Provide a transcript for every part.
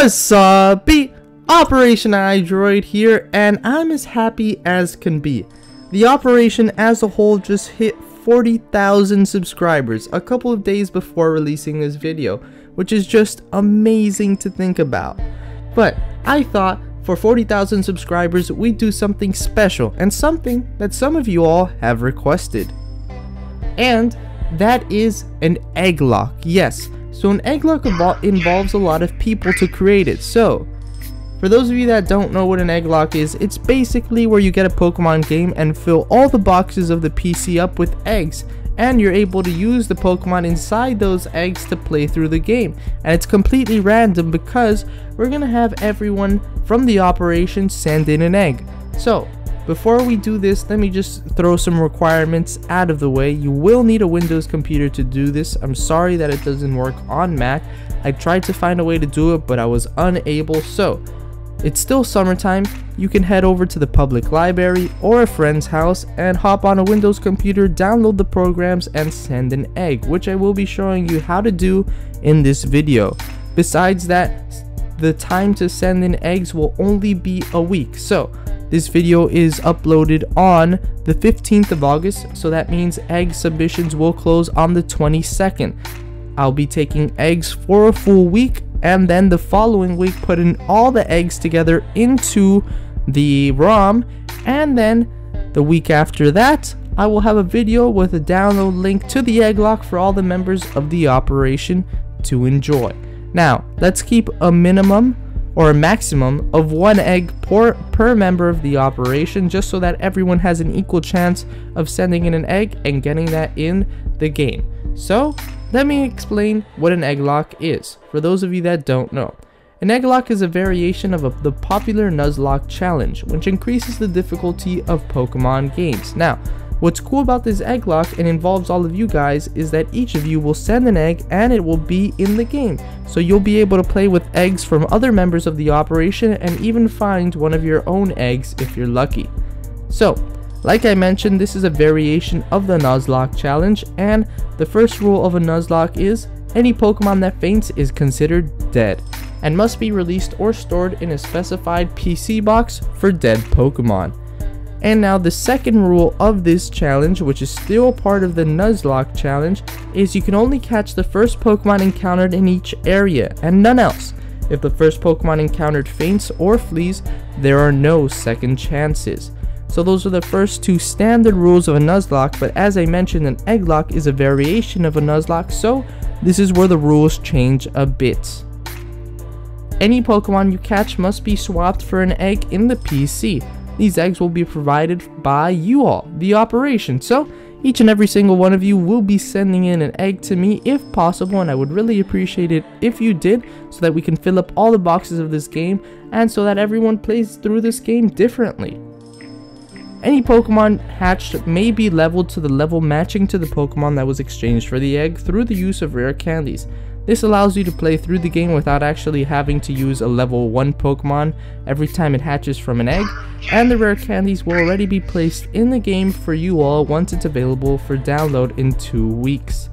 What's up, OPERATIONiDROID here, and I'm as happy as can be. The operation as a whole just hit 40,000 subscribers a couple of days before releasing this video, which is just amazing to think about. But I thought for 40,000 subscribers we'd do something special and something that some of you all have requested. And that is an Egglocke. Yes, so an Egglocke involves a lot of people to create it. So for those of you that don't know what an Egglocke is, it's basically where you get a Pokemon game and fill all the boxes of the PC up with eggs, and you're able to use the Pokemon inside those eggs to play through the game. And it's completely random because we're gonna have everyone from the operation send in an egg. So before we do this, let me just throw some requirements out of the way. You will need a Windows computer to do this. I'm sorry that it doesn't work on Mac. I tried to find a way to do it, but I was unable. So it's still summertime. You can head over to the public library or a friend's house and hop on a Windows computer, download the programs, and send an egg, which I will be showing you how to do in this video. Besides that, the time to send in eggs will only be a week. So this video is uploaded on the 15th of August, so that means egg submissions will close on the 22nd. I'll be taking eggs for a full week, and then the following week putting all the eggs together into the ROM, and then the week after that I will have a video with a download link to the Egglocke for all the members of the operation to enjoy. Now let's keep a minimum or a maximum of one egg per member of the operation, just so that everyone has an equal chance of sending in an egg and getting that in the game. So let me explain what an Egglocke is, for those of you that don't know. An Egglocke is a variation of the popular Nuzlocke challenge, which increases the difficulty of Pokemon games. Now, what's cool about this Egglocke, and involves all of you guys, is that each of you will send an egg and it will be in the game. So you'll be able to play with eggs from other members of the operation and even find one of your own eggs if you're lucky. So like I mentioned, this is a variation of the Nuzlocke challenge, and the first rule of a Nuzlocke is any Pokemon that faints is considered dead and must be released or stored in a specified PC box for dead Pokemon. And now the second rule of this challenge, which is still part of the Nuzlocke challenge, is you can only catch the first Pokemon encountered in each area and none else. If the first Pokemon encountered faints or flees, there are no second chances. So those are the first two standard rules of a Nuzlocke, but as I mentioned, an Egglocke is a variation of a Nuzlocke, so this is where the rules change a bit. Any Pokemon you catch must be swapped for an egg in the PC. These eggs will be provided by you all, the operation, so each and every single one of you will be sending in an egg to me if possible, and I would really appreciate it if you did, so that we can fill up all the boxes of this game and so that everyone plays through this game differently. Any Pokemon hatched may be leveled to the level matching to the Pokemon that was exchanged for the egg through the use of Rare Candies. This allows you to play through the game without actually having to use a level 1 Pokemon every time it hatches from an egg, and the Rare Candies will already be placed in the game for you all once it's available for download in 2 weeks.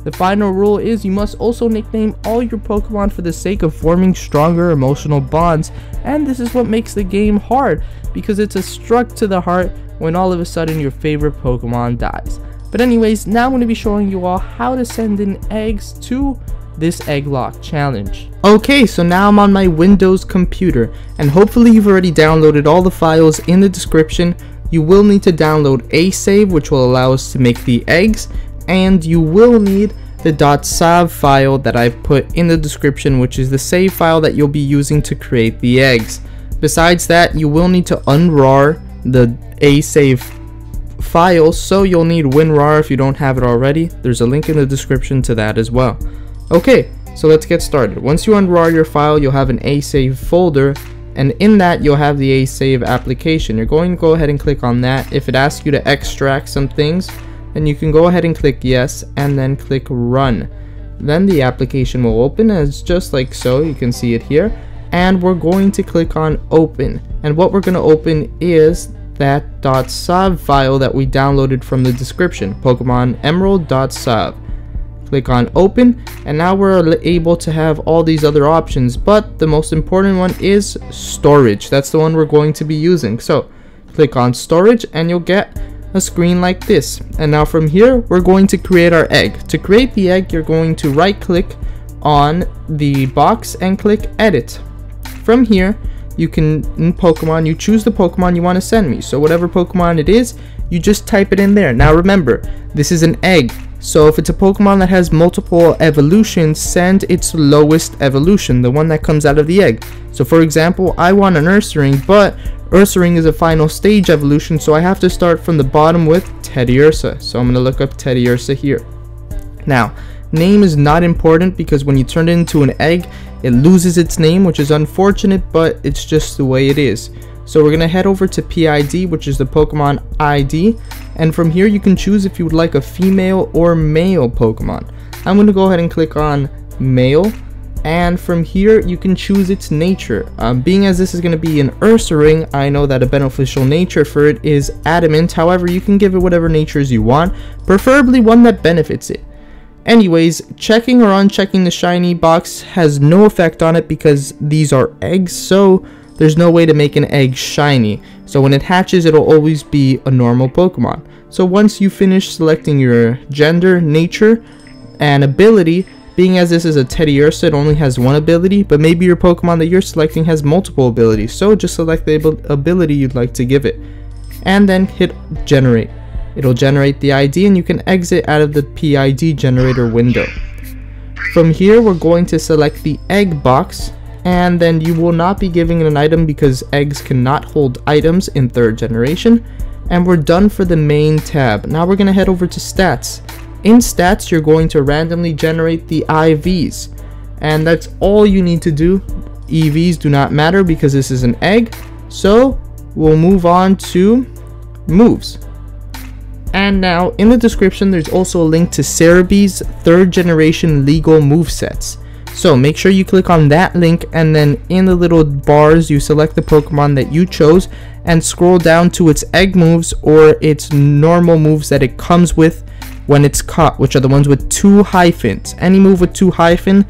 The final rule is you must also nickname all your Pokemon for the sake of forming stronger emotional bonds, and this is what makes the game hard, because it's a struck to the heart when all of a sudden your favorite Pokemon dies. But anyways, now I'm going to be showing you all how to send in eggs to this Egglocke challenge. Okay, so now I'm on my Windows computer, and hopefully you've already downloaded all the files in the description. You will need to download a save, which will allow us to make the eggs, and you will need the .sav file that I've put in the description, which is the save file that you'll be using to create the eggs. Besides that, you will need to unrar the save file, so you'll need WinRAR if you don't have it already. There's a link in the description to that as well. Okay, so let's get started. Once you unrar your file, you'll have an save folder, and in that you'll have the save application. You're going to go ahead and click on that. If it asks you to extract some things, then you can go ahead and click yes and then click run. Then the application will open as just like so. You can see it here, and we're going to click on open, and what we're going to open is that .sav file that we downloaded from the description, Pokemon Emerald.sav. Click on open, and now we're able to have all these other options, but the most important one is storage. That's the one we're going to be using. So click on storage and you'll get a screen like this. And now from here we're going to create our egg. To create the egg, you're going to right click on the box and click edit. From here you can, in Pokemon, you choose the Pokemon you want to send me. So whatever Pokemon it is, you just type it in there. Now remember, this is an egg, so if it's a Pokemon that has multiple evolutions, send its lowest evolution, the one that comes out of the egg. So for example, I want an Ursaring, but Ursaring is a final stage evolution, so I have to start from the bottom with Teddiursa. So I'm going to look up Teddiursa here. Now, name is not important because when you turn it into an egg, it loses its name, which is unfortunate, but it's just the way it is. So we're going to head over to PID, which is the Pokemon ID, and from here you can choose if you would like a female or male Pokemon. I'm going to go ahead and click on male, and from here you can choose its nature. Being as this is going to be an Ursaring, I know that a beneficial nature for it is adamant. However, you can give it whatever natures you want, preferably one that benefits it. Anyways, checking or unchecking the shiny box has no effect on it because these are eggs, so there's no way to make an egg shiny. So when it hatches, it'll always be a normal Pokemon. So once you finish selecting your gender, nature, and ability, being as this is a Teddiursa, it only has one ability, but maybe your Pokemon that you're selecting has multiple abilities. So just select the ability you'd like to give it, and then hit generate. It'll generate the ID, and you can exit out of the PID generator window. From here, we're going to select the egg box, and then you will not be giving it an item because eggs cannot hold items in 3rd generation. And we're done for the main tab. Now we're going to head over to stats. In stats, you're going to randomly generate the IVs, and that's all you need to do. EVs do not matter because this is an egg. So we'll move on to moves. And now in the description there's also a link to Cerebee's 3rd generation legal movesets. So make sure you click on that link, and then in the little bars you select the Pokemon that you chose and scroll down to its egg moves or its normal moves that it comes with when it's caught, which are the ones with 2 hyphens. Any move with 2 hyphens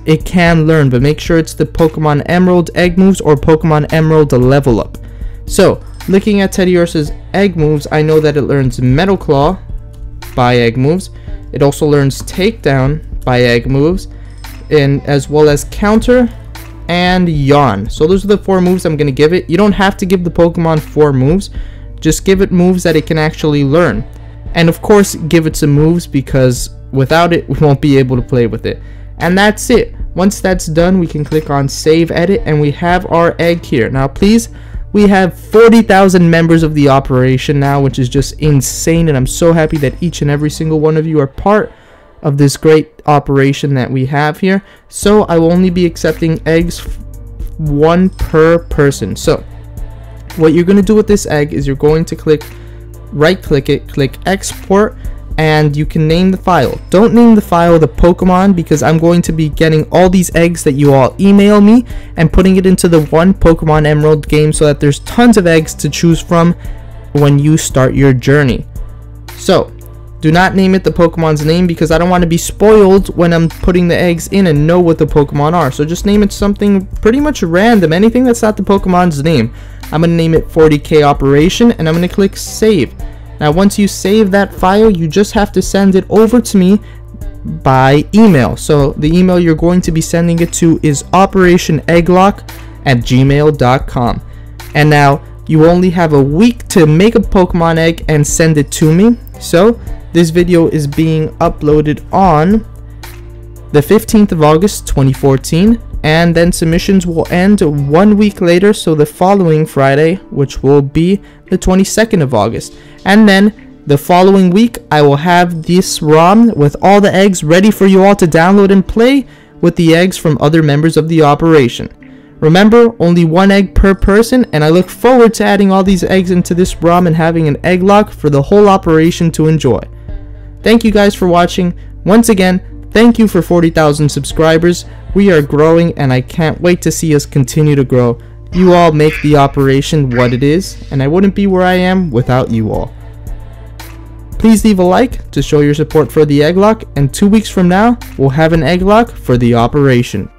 it can learn, but make sure it's the Pokemon Emerald egg moves or Pokemon Emerald level up. So looking at Teddiursa's egg moves, I know that it learns Metal Claw by egg moves. It also learns Takedown by egg moves, and as well as Counter and Yawn. So those are the 4 moves I'm going to give it. You don't have to give the Pokemon 4 moves, just give it moves that it can actually learn. And of course give it some moves, because without it we won't be able to play with it. And that's it. Once that's done, we can click on save edit, and we have our egg here. Now please, we have 40,000 members of the operation now, which is just insane, and I'm so happy that each and every single one of you are part of this great operation that we have here. So I will only be accepting eggs 1 per person. So what you're going to do with this egg is you're going to right click it, click export, and you can name the file. Don't name the file the Pokemon, because I'm going to be getting all these eggs that you all email me and putting it into the one Pokemon Emerald game, so that there's tons of eggs to choose from when you start your journey. So do not name it the Pokemon's name, because I don't want to be spoiled when I'm putting the eggs in and know what the Pokemon are. So just name it something pretty much random, anything that's not the Pokemon's name. I'm going to name it 40K Operation, and I'm going to click save. Now once you save that file, you just have to send it over to me by email. So the email you're going to be sending it to is OPERATIONeggglocke@gmail.com. And now you only have a week to make a Pokemon egg and send it to me. So this video is being uploaded on the 15th of August 2014, and then submissions will end 1 week later, so the following Friday, which will be the 22nd of August. And then the following week I will have this ROM with all the eggs ready for you all to download and play with the eggs from other members of the operation. Remember, only 1 egg per person, and I look forward to adding all these eggs into this ROM and having an Egglocke for the whole operation to enjoy. Thank you guys for watching. Once again, thank you for 40,000 subscribers. We are growing, and I can't wait to see us continue to grow. You all make the operation what it is, and I wouldn't be where I am without you all. Please leave a like to show your support for the Egglocke, and 2 weeks from now, we'll have an Egglocke for the operation.